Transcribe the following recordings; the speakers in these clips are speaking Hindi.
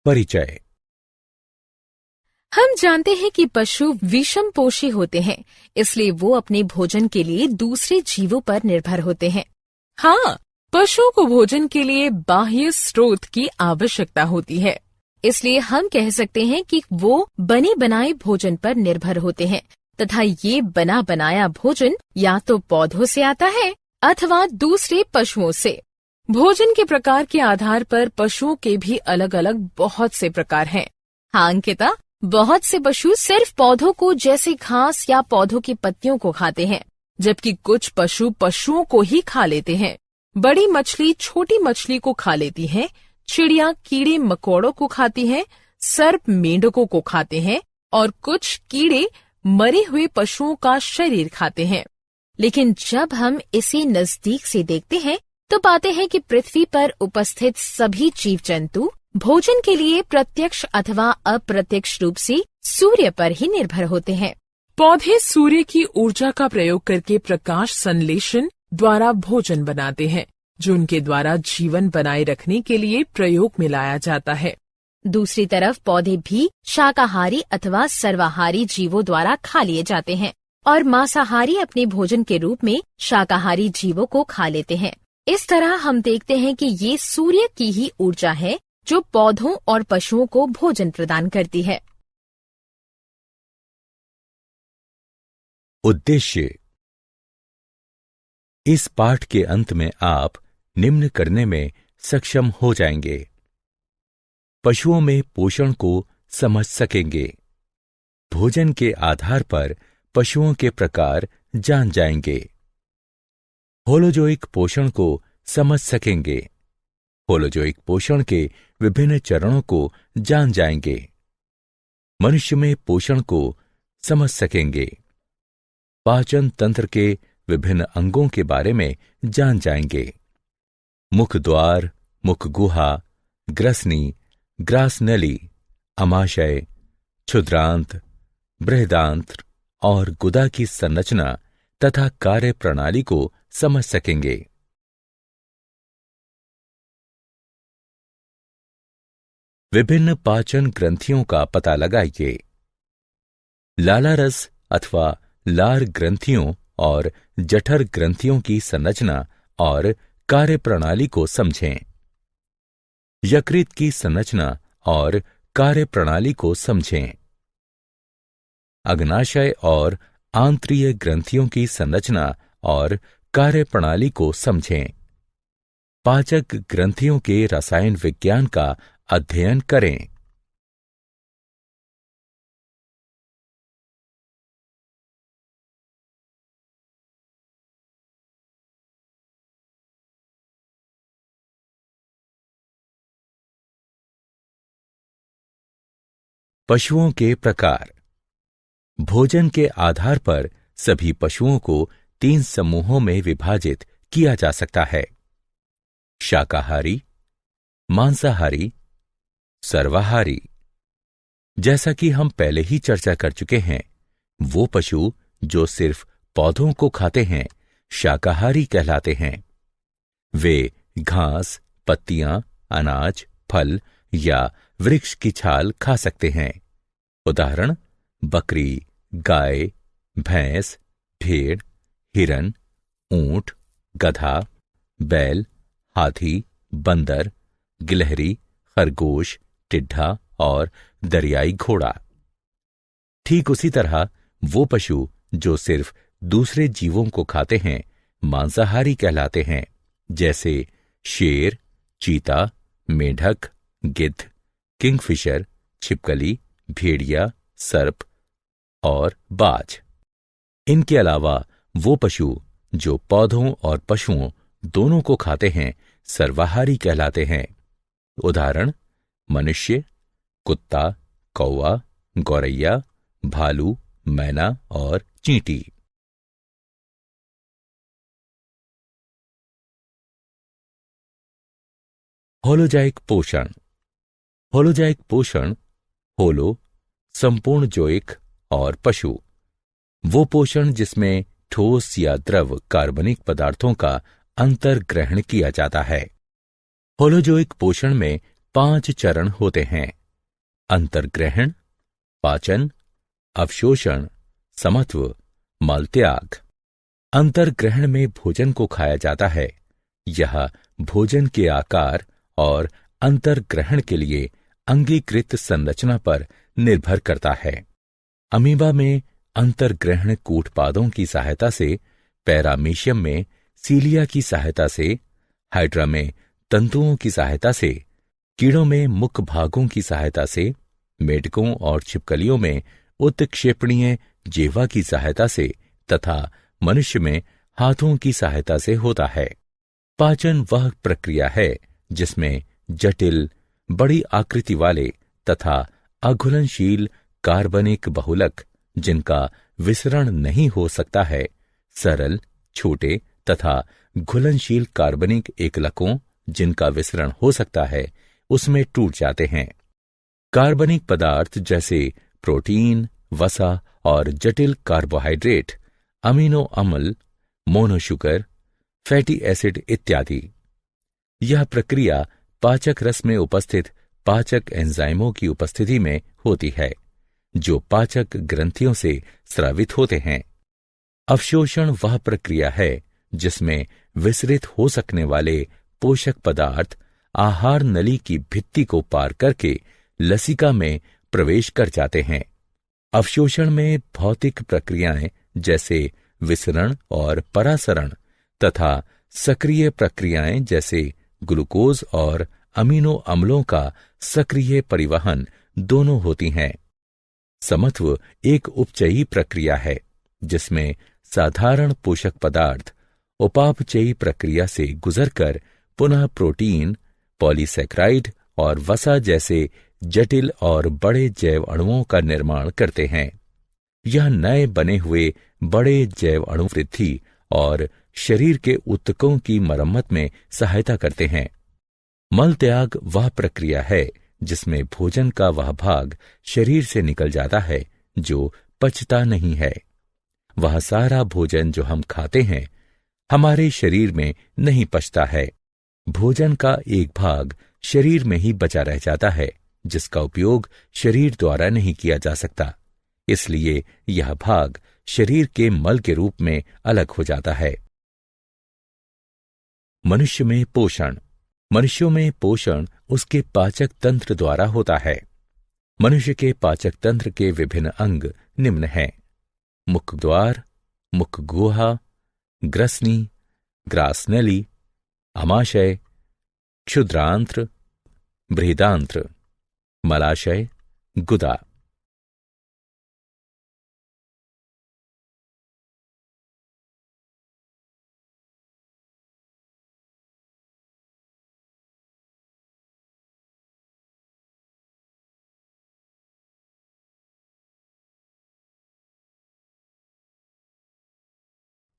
परिचय। हम जानते हैं कि पशु विषमपोषी होते हैं, इसलिए वो अपने भोजन के लिए दूसरे जीवों पर निर्भर होते हैं। हाँ, पशुओं को भोजन के लिए बाह्य स्रोत की आवश्यकता होती है, इसलिए हम कह सकते हैं कि वो बने बनाए भोजन पर निर्भर होते हैं तथा ये बना बनाया भोजन या तो पौधों से आता है अथवा दूसरे पशुओं से। भोजन के प्रकार के आधार पर पशुओं के भी अलग अलग बहुत से प्रकार हैं। हाँ अंकिता, बहुत से पशु सिर्फ पौधों को जैसे घास या पौधों की पत्तियों को खाते हैं, जबकि कुछ पशु पशुओं को ही खा लेते हैं। बड़ी मछली छोटी मछली को खा लेती है, चिड़िया कीड़े मकोड़ों को खाती है, सर्प मेंढकों को खाते हैं और कुछ कीड़े मरे हुए पशुओं का शरीर खाते हैं। लेकिन जब हम इसे नजदीक से देखते हैं तो पाते हैं कि पृथ्वी पर उपस्थित सभी जीव जंतु भोजन के लिए प्रत्यक्ष अथवा अप्रत्यक्ष रूप से सूर्य पर ही निर्भर होते हैं। पौधे सूर्य की ऊर्जा का प्रयोग करके प्रकाश संश्लेषण द्वारा भोजन बनाते हैं, जो उनके द्वारा जीवन बनाए रखने के लिए प्रयोग में लाया जाता है। दूसरी तरफ पौधे भी शाकाहारी अथवा सर्वाहारी जीवों द्वारा खा लिए जाते हैं और मांसाहारी अपने भोजन के रूप में शाकाहारी जीवों को खा लेते हैं। इस तरह हम देखते हैं कि ये सूर्य की ही ऊर्जा है जो पौधों और पशुओं को भोजन प्रदान करती है। उद्देश्य। इस पाठ के अंत में आप निम्न करने में सक्षम हो जाएंगे। पशुओं में पोषण को समझ सकेंगे। भोजन के आधार पर पशुओं के प्रकार जान जाएंगे। होलोजोइक पोषण को समझ सकेंगे। होलोजोइक पोषण के विभिन्न चरणों को जान जाएंगे। मनुष्य में पोषण को समझ सकेंगे। पाचन तंत्र के विभिन्न अंगों के बारे में जान जाएंगे। मुख द्वार, मुख गुहा, ग्रसनी, ग्रासनली, अमाशय, क्षुद्रांत, बृहदांत्र और गुदा की संरचना तथा कार्य प्रणाली को समझ सकेंगे। विभिन्न पाचन ग्रंथियों का पता लगाइए। लालारस अथवा लार ग्रंथियों और जठर ग्रंथियों की संरचना और कार्य प्रणाली को समझें। यकृत की संरचना और कार्य प्रणाली को समझें। अग्नाशय और आंत्रीय ग्रंथियों की संरचना और कार्य प्रणाली को समझें। पाचक ग्रंथियों के रसायन विज्ञान का अध्ययन करें। पशुओं के प्रकार। भोजन के आधार पर सभी पशुओं को 3 समूहों में विभाजित किया जा सकता है: शाकाहारी, मांसाहारी, सर्वाहारी। जैसा कि हम पहले ही चर्चा कर चुके हैं, वो पशु जो सिर्फ पौधों को खाते हैं शाकाहारी कहलाते हैं। वे घास, पत्तियां, अनाज, फल या वृक्ष की छाल खा सकते हैं। उदाहरण: बकरी, गाय, भैंस, भेड़, हिरन, ऊंट, गधा, बैल, हाथी, बंदर, गिलहरी, खरगोश, टिड्ढा और दरियाई घोड़ा। ठीक उसी तरह वो पशु जो सिर्फ दूसरे जीवों को खाते हैं मांसाहारी कहलाते हैं, जैसे शेर, चीता, मेढक, गिद्ध, किंगफिशर, छिपकली, भेड़िया, सर्प और बाज। इनके अलावा वो पशु जो पौधों और पशुओं दोनों को खाते हैं सर्वाहारी कहलाते हैं। उदाहरण: मनुष्य, कुत्ता, कौवा, गौरैया, भालू, मैना और चींटी। होलोजाइक पोषण। होलोजाइक पोषण, होलो संपूर्ण जोइक और पशु, वो पोषण जिसमें ठोस या द्रव कार्बनिक पदार्थों का अंतर्ग्रहण किया जाता है। होलोजोइक पोषण में 5 चरण होते हैं: अंतर्ग्रहण, पाचन, अवशोषण, समत्व, मलत्याग। अंतर्ग्रहण में भोजन को खाया जाता है। यह भोजन के आकार और अंतर्ग्रहण के लिए अंगीकृत संरचना पर निर्भर करता है। अमीबा में अंतर्ग्रहण कूटपादों की सहायता से, पैरामीशियम में सीलिया की सहायता से, हाइड्रा में तंतुओं की सहायता से, कीड़ों में मुख भागों की सहायता से, मेढकों और छिपकलियों में उत्क्षेपणीय जेवा की सहायता से तथा मनुष्य में हाथों की सहायता से होता है। पाचन वह प्रक्रिया है जिसमें जटिल, बड़ी आकृति वाले तथा अघुलनशील कार्बनिक बहुलक, जिनका विसरण नहीं हो सकता है, सरल, छोटे तथा घुलनशील कार्बनिक एकलकों, जिनका विसरण हो सकता है, उसमें टूट जाते हैं। कार्बनिक पदार्थ जैसे प्रोटीन, वसा और जटिल कार्बोहाइड्रेट, अमीनो अम्ल, मोनोशुगर, फैटी एसिड इत्यादि। यह प्रक्रिया पाचक रस में उपस्थित पाचक एंजाइमों की उपस्थिति में होती है, जो पाचक ग्रंथियों से स्रावित होते हैं। अवशोषण वह प्रक्रिया है जिसमें विसरित हो सकने वाले पोषक पदार्थ आहार नली की भित्ति को पार करके लसिका में प्रवेश कर जाते हैं। अवशोषण में भौतिक प्रक्रियाएं जैसे विसरण और परासरण तथा सक्रिय प्रक्रियाएं जैसे ग्लूकोज और अमीनो अम्लों का सक्रिय परिवहन दोनों होती हैं। समत्व एक उपचयी प्रक्रिया है जिसमें साधारण पोषक पदार्थ उपापचयी प्रक्रिया से गुजरकर पुनः प्रोटीन, पॉलीसैकेराइड और वसा जैसे जटिल और बड़े जैव अणुओं का निर्माण करते हैं। यह नए बने हुए बड़े जैव अणु वृद्धि और शरीर के ऊतकों की मरम्मत में सहायता करते हैं। मल त्याग वह प्रक्रिया है जिसमें भोजन का वह भाग शरीर से निकल जाता है जो पचता नहीं है। वह सारा भोजन जो हम खाते हैं हमारे शरीर में नहीं पचता है। भोजन का एक भाग शरीर में ही बचा रह जाता है जिसका उपयोग शरीर द्वारा नहीं किया जा सकता, इसलिए यह भाग शरीर के मल के रूप में अलग हो जाता है। मनुष्य में पोषण। मनुष्यों में पोषण उसके पाचक तंत्र द्वारा होता है। मनुष्य के पाचक तंत्र के विभिन्न अंग निम्न हैं: मुख द्वार, मुख गुहा, ग्रसनी, ग्रासनली, आमाशय, क्षुद्रांत्र, बृहदांत्र, मलाशय, गुदा।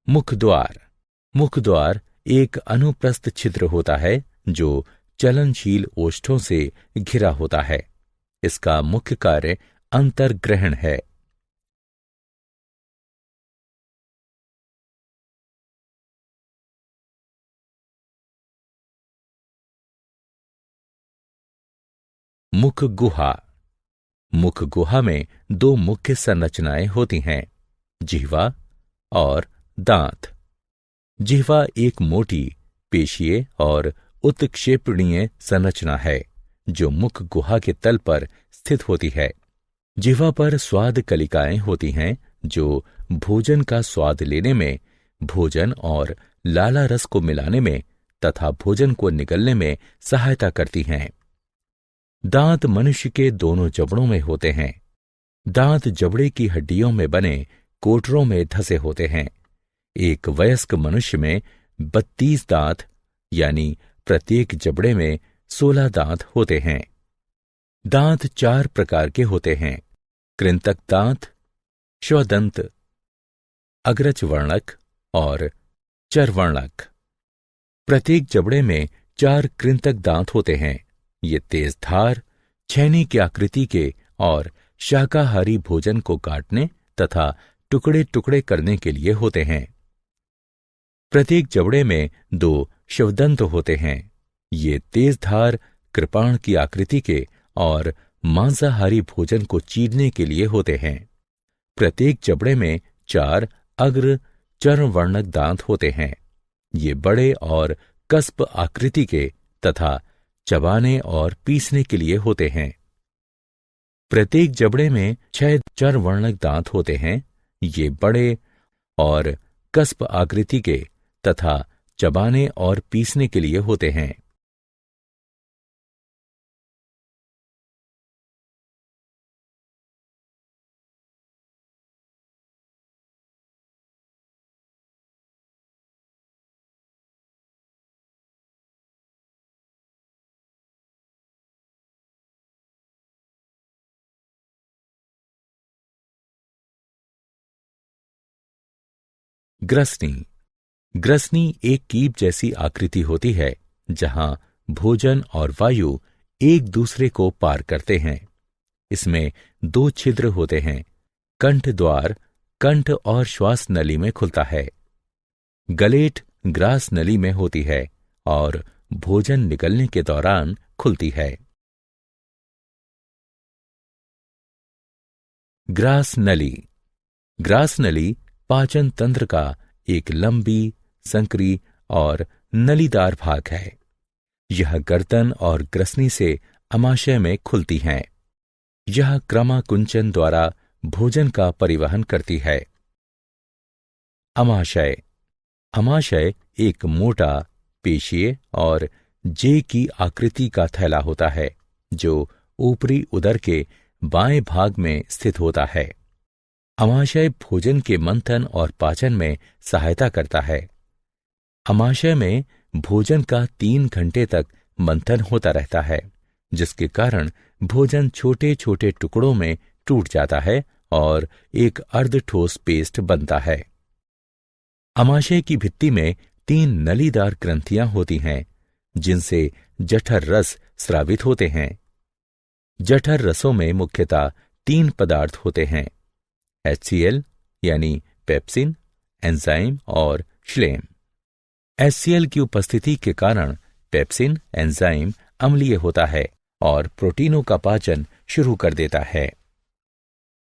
मुख द्वार। मुख द्वार एक अनुप्रस्थ छिद्र होता है जो चलनशील ओष्ठों से घिरा होता है। इसका मुख्य कार्य अंतर्ग्रहण है। मुख गुहा। मुख गुहा में दो मुख्य संरचनाएं होती हैं, जिह्वा और दांत। जिह्वा एक मोटी, पेशीय और उत्क्षेपणीय संरचना है जो मुख गुहा के तल पर स्थित होती है। जिह्वा पर स्वाद कलिकाएं होती हैं जो भोजन का स्वाद लेने में, भोजन और लाला रस को मिलाने में तथा भोजन को निगलने में सहायता करती हैं। दांत मनुष्य के दोनों जबड़ों में होते हैं। दांत जबड़े की हड्डियों में बने कोटरों में धसे होते हैं। एक वयस्क मनुष्य में 32 दांत यानी प्रत्येक जबड़े में 16 दांत होते हैं। दांत 4 प्रकार के होते हैं: कृंतक दांत, श्वदंत, अग्रजवर्णक और चरवर्णक। प्रत्येक जबड़े में 4 कृंतक दांत होते हैं। ये तेज धार, छेनी की आकृति के और शाकाहारी भोजन को काटने तथा टुकड़े टुकड़े करने के लिए होते हैं। प्रत्येक जबड़े में 2 शिवदंत होते हैं। ये तेज धार कृपाण की आकृति के और मांसाहारी भोजन को चीरने के लिए होते हैं। प्रत्येक जबड़े में 4 अग्र चर्मवर्णक दांत होते हैं। ये बड़े और कस्प आकृति के तथा चबाने और पीसने के लिए होते हैं। प्रत्येक जबड़े में 6 चर्मवर्णक दांत होते हैं। ये बड़े और कस्प आकृति के तथा चबाने और पीसने के लिए होते हैं। ग्रसनी। ग्रसनी एक कीप जैसी आकृति होती है जहां भोजन और वायु एक दूसरे को पार करते हैं। इसमें 2 छिद्र होते हैं। कंठ द्वार कंठ और श्वास नली में खुलता है। गलेट ग्रास नली में होती है और भोजन निकलने के दौरान खुलती है। ग्रास नली। ग्रास नली पाचन तंत्र का एक लंबी, संकरी और नलीदार भाग है। यह गर्दन और ग्रसनी से अमाशय में खुलती हैं। यह क्रमाकुंचन द्वारा भोजन का परिवहन करती है। अमाशय। अमाशय एक मोटा, पेशीय और जे की आकृति का थैला होता है जो ऊपरी उदर के बाएं भाग में स्थित होता है। अमाशय भोजन के मंथन और पाचन में सहायता करता है। अमाशय में भोजन का 3 घंटे तक मंथन होता रहता है, जिसके कारण भोजन छोटे छोटे टुकड़ों में टूट जाता है और एक अर्धठोस पेस्ट बनता है। अमाशय की भित्ति में 3 नलीदार ग्रंथियां होती हैं, जिनसे जठर रस स्रावित होते हैं। जठर रसों में मुख्यतः 3 पदार्थ होते हैं: HCl यानी पेप्सिन, एंजाइम और श्लेम। HCl की उपस्थिति के कारण पेप्सिन एंजाइम अम्लीय होता है और प्रोटीनों का पाचन शुरू कर देता है।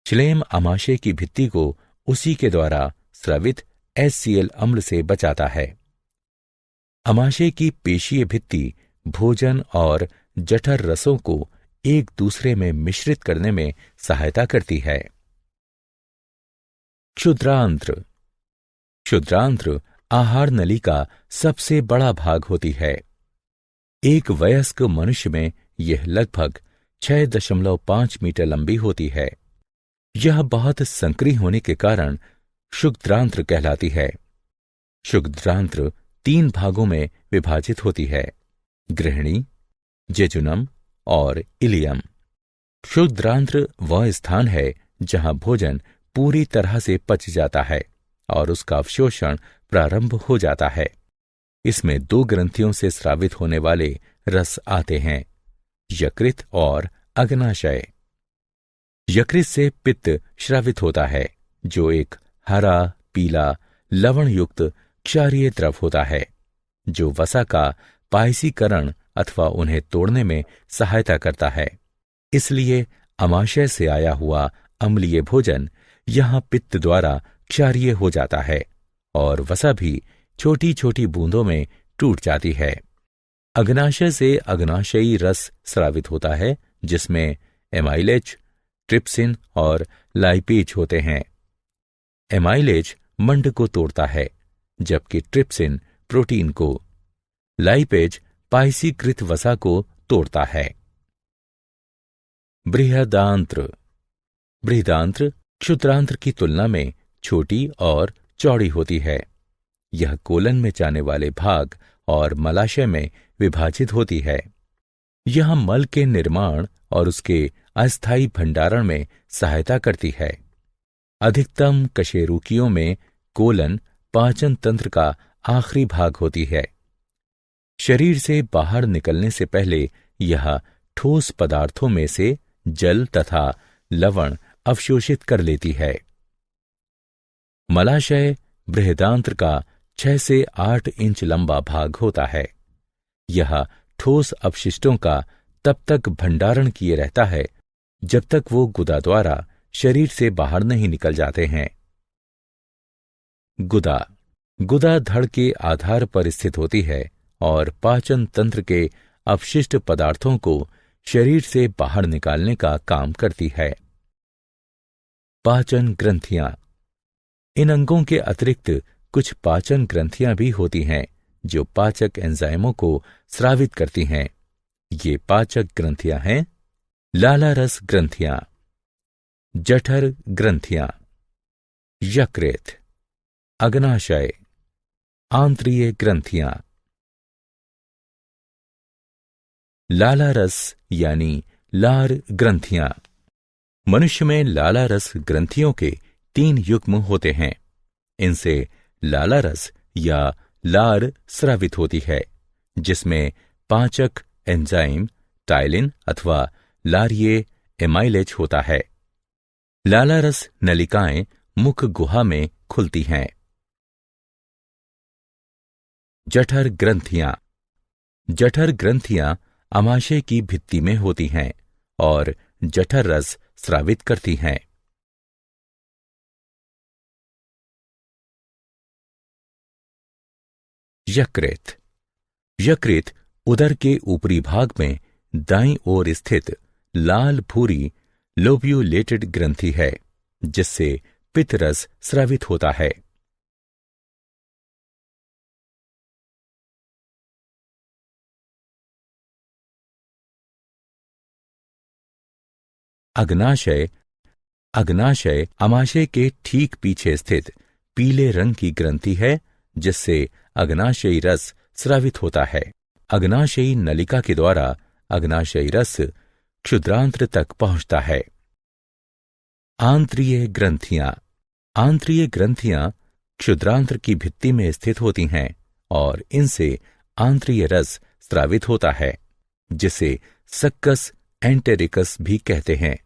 श्लेम अमाशय की भित्ति को उसी के द्वारा स्रावित HCl अम्ल से बचाता है। अमाशय की पेशीय भित्ति भोजन और जठर रसों को एक दूसरे में मिश्रित करने में सहायता करती है। क्षुद्रांत्र। क्षुद्रांत्र आहार नली का सबसे बड़ा भाग होती है। एक वयस्क मनुष्य में यह लगभग 6.5 मीटर लंबी होती है। यह बहुत संकरी होने के कारण क्षुद्रांत्र कहलाती है। क्षुद्रांत्र 3 भागों में विभाजित होती है: गृहिणी, जेजुनम और इलियम। क्षुद्रांत्र वह स्थान है जहां भोजन पूरी तरह से पच जाता है और उसका अवशोषण प्रारंभ हो जाता है। इसमें 2 ग्रंथियों से स्रावित होने वाले रस आते हैं: यकृत और अग्नाशय। यकृत से पित्त स्रावित होता है, जो एक हरा पीला लवण युक्त क्षारीय द्रव होता है, जो वसा का पायसीकरण अथवा उन्हें तोड़ने में सहायता करता है। इसलिए अमाशय से आया हुआ अम्लीय भोजन यहां पित्त द्वारा क्षारीय हो जाता है और वसा भी छोटी छोटी बूंदों में टूट जाती है। अग्नाशय से अग्नाशयी रस स्रावित होता है, जिसमें एमाइलेज, ट्रिप्सिन और लाइपेज होते हैं। एमाइलेज मंड को तोड़ता है, जबकि ट्रिप्सिन प्रोटीन को, लाइपेज पायसीकृत वसा को तोड़ता है। बृहदांत्र। बृहदांत्र क्षुद्रांत्र की तुलना में छोटी और चौड़ी होती है। यह कोलन में जाने वाले भाग और मलाशय में विभाजित होती है। यह मल के निर्माण और उसके अस्थायी भंडारण में सहायता करती है। अधिकतम कशेरुकियों में कोलन पाचन तंत्र का आखिरी भाग होती है। शरीर से बाहर निकलने से पहले यह ठोस पदार्थों में से जल तथा लवण अवशोषित कर लेती है। मलाशय बृहदांत्र का 6 से 8 इंच लंबा भाग होता है। यह ठोस अपशिष्टों का तब तक भंडारण किए रहता है जब तक वो गुदा द्वारा शरीर से बाहर नहीं निकल जाते हैं। गुदा गुदा धड़ के आधार पर स्थित होती है और पाचन तंत्र के अपशिष्ट पदार्थों को शरीर से बाहर निकालने का काम करती है। पाचन ग्रंथियां। इन अंगों के अतिरिक्त कुछ पाचन ग्रंथियां भी होती हैं जो पाचक एंजाइमों को स्रावित करती हैं। ये पाचक ग्रंथियां हैं लाला रस ग्रंथियां, जठर ग्रंथियां, यकृत, अग्नाशय, आंत्रीय ग्रंथियां। लाला रस यानी लार ग्रंथियां। मनुष्य में लाला रस ग्रंथियों के 3 युग्म होते हैं। इनसे लाला रस या लार स्रावित होती है, जिसमें पाचक एंजाइम टाइलिन अथवा लारिये एमाइलेज होता है। लाला रस नलिकाएं मुख गुहा में खुलती हैं। जठर ग्रंथियां। जठर ग्रंथियां अमाशय की भित्ति में होती हैं और जठर रस स्रावित करती हैं। यकृत। यकृत उदर के ऊपरी भाग में दाईं ओर स्थित लाल भूरी लोब्यूलेटेड ग्रंथि है, जिससे पित्त रस स्रावित होता है। अग्नाशय। अग्नाशय अमाशय के ठीक पीछे स्थित पीले रंग की ग्रंथि है, जिससे अग्नाशयी रस स्रावित होता है। अग्नाशयी नलिका के द्वारा अग्नाशयी रस क्षुद्रांत्र तक पहुंचता है। आंत्रीय ग्रंथियां। आंत्रीय ग्रंथियां क्षुद्रांत्र की भित्ति में स्थित होती हैं और इनसे आंत्रीय रस स्रावित होता है, जिसे सक्कस एंटेरिकस भी कहते हैं।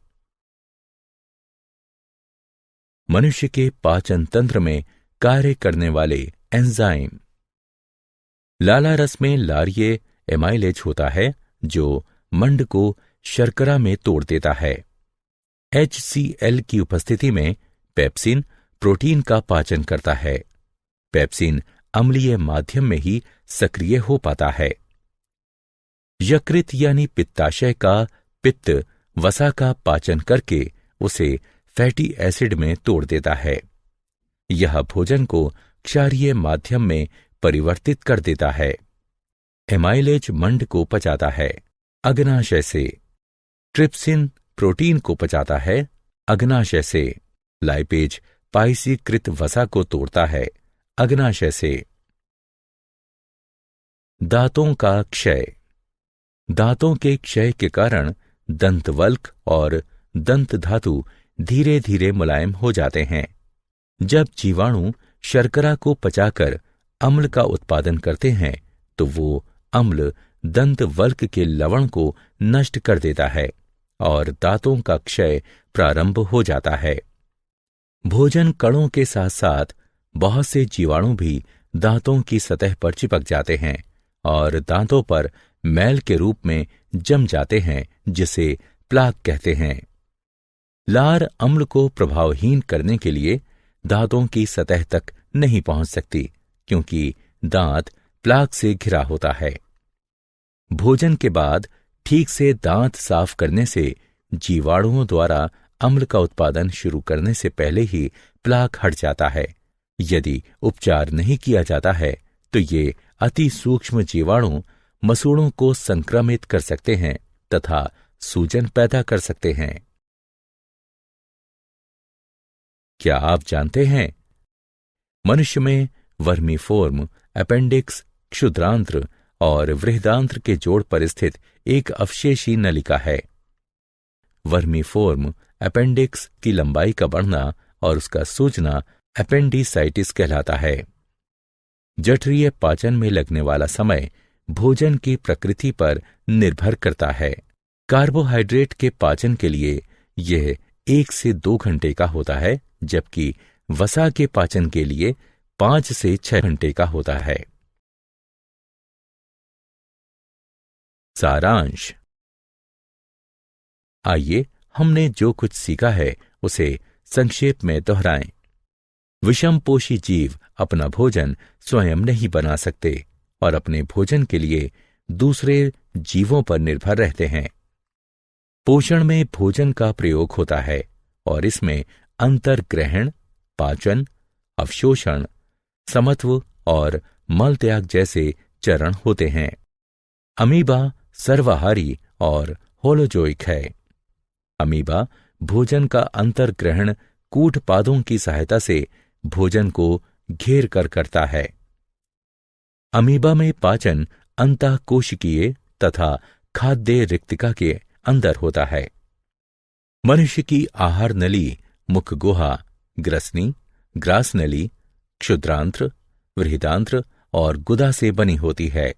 मनुष्य के पाचन तंत्र में कार्य करने वाले एंजाइम। लाला रस में लारिये एमाइलेज होता है, जो मंड को शर्करा में तोड़ देता है। HCl की उपस्थिति में पेप्सिन प्रोटीन का पाचन करता है। पेप्सिन अम्लीय माध्यम में ही सक्रिय हो पाता है। यकृत यानी पित्ताशय का पित्त वसा का पाचन करके उसे फैटी एसिड में तोड़ देता है। यह भोजन को क्षारीय माध्यम में परिवर्तित कर देता है। एमाइलेज मंड को पचाता है। अग्नाशय से ट्रिप्सिन प्रोटीन को पचाता है। अग्नाशय से लाइपेज पाइसीकृत वसा को तोड़ता है। अग्नाशय से दांतों का क्षय। दांतों के क्षय के कारण दंतवल्क और दंत धातु धीरे धीरे मुलायम हो जाते हैं। जब जीवाणु शर्करा को पचाकर अम्ल का उत्पादन करते हैं तो वो अम्ल दंतवल्क के लवण को नष्ट कर देता है और दांतों का क्षय प्रारंभ हो जाता है। भोजन कणों के साथ साथ बहुत से जीवाणु भी दांतों की सतह पर चिपक जाते हैं और दांतों पर मैल के रूप में जम जाते हैं, जिसे प्लाक कहते हैं। लार अम्ल को प्रभावहीन करने के लिए दांतों की सतह तक नहीं पहुंच सकती, क्योंकि दांत प्लाक से घिरा होता है। भोजन के बाद ठीक से दांत साफ करने से जीवाणुओं द्वारा अम्ल का उत्पादन शुरू करने से पहले ही प्लाक हट जाता है। यदि उपचार नहीं किया जाता है तो ये अति सूक्ष्म जीवाणु मसूड़ों को संक्रमित कर सकते हैं तथा सूजन पैदा कर सकते हैं। क्या आप जानते हैं, मनुष्य में वर्मीफोर्म, अपेंडिक्स, क्षुद्रांत्र और वृहदांत्र के जोड़ पर स्थित एक अवशेषी नलिका है। वर्मीफोर्म अपेंडिक्स की लंबाई का बढ़ना और उसका सूजना अपेंडिसाइटिस कहलाता है। जठरीय पाचन में लगने वाला समय भोजन की प्रकृति पर निर्भर करता है। कार्बोहाइड्रेट के पाचन के लिए यह 1 से 2 घंटे का होता है, जबकि वसा के पाचन के लिए 5 से 6 घंटे का होता है। सारांश। आइए हमने जो कुछ सीखा है उसे संक्षेप में दोहराएं। विषमपोषी जीव अपना भोजन स्वयं नहीं बना सकते और अपने भोजन के लिए दूसरे जीवों पर निर्भर रहते हैं। पोषण में भोजन का प्रयोग होता है और इसमें अंतर्ग्रहण, पाचन, अवशोषण, समत्व और मल त्याग जैसे चरण होते हैं। अमीबा सर्वाहारी और होलोजोइक है। अमीबा भोजन का अंतर्ग्रहण कूटपादों की सहायता से भोजन को घेर कर करता है। अमीबा में पाचन अंतःकोशिकीय तथा खाद्य रिक्तिका के अंदर होता है। मनुष्य की आहार नली मुख गुहा, ग्रसनी, ग्रास नली, क्षुद्रांत्र, वृहदांत्र और गुदा से बनी होती है।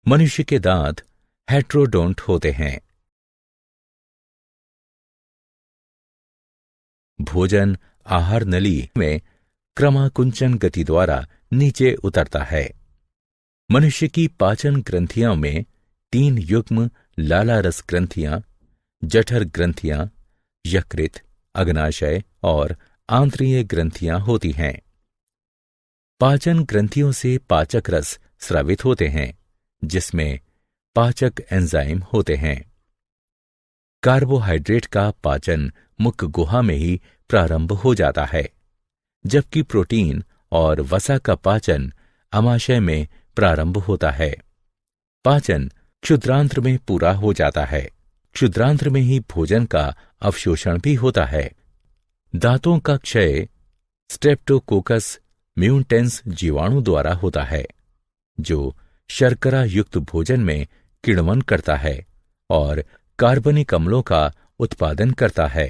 मनुष्य के दांत हेट्रोडोंट होते हैं। भोजन आहार नली में क्रमाकुंचन गति द्वारा नीचे उतरता है। मनुष्य की पाचन ग्रंथियों में 3 युग्म लाला रस ग्रंथियां, जठर ग्रंथियां, यकृत, अग्नाशय और आंत्रीय ग्रंथियां होती हैं। पाचन ग्रंथियों से पाचक रस स्रावित होते हैं, जिसमें पाचक एंजाइम होते हैं। कार्बोहाइड्रेट का पाचन मुख गुहा में ही प्रारंभ हो जाता है, जबकि प्रोटीन और वसा का पाचन आमाशय में प्रारंभ होता है। पाचन क्षुद्रांत्र में पूरा हो जाता है। क्षुद्रांत्र में ही भोजन का अवशोषण भी होता है। दांतों का क्षय स्ट्रेप्टोकोकस म्यूटेंस जीवाणु द्वारा होता है, जो शर्करा युक्त भोजन में किण्वन करता है और कार्बनिक अम्लों का उत्पादन करता है।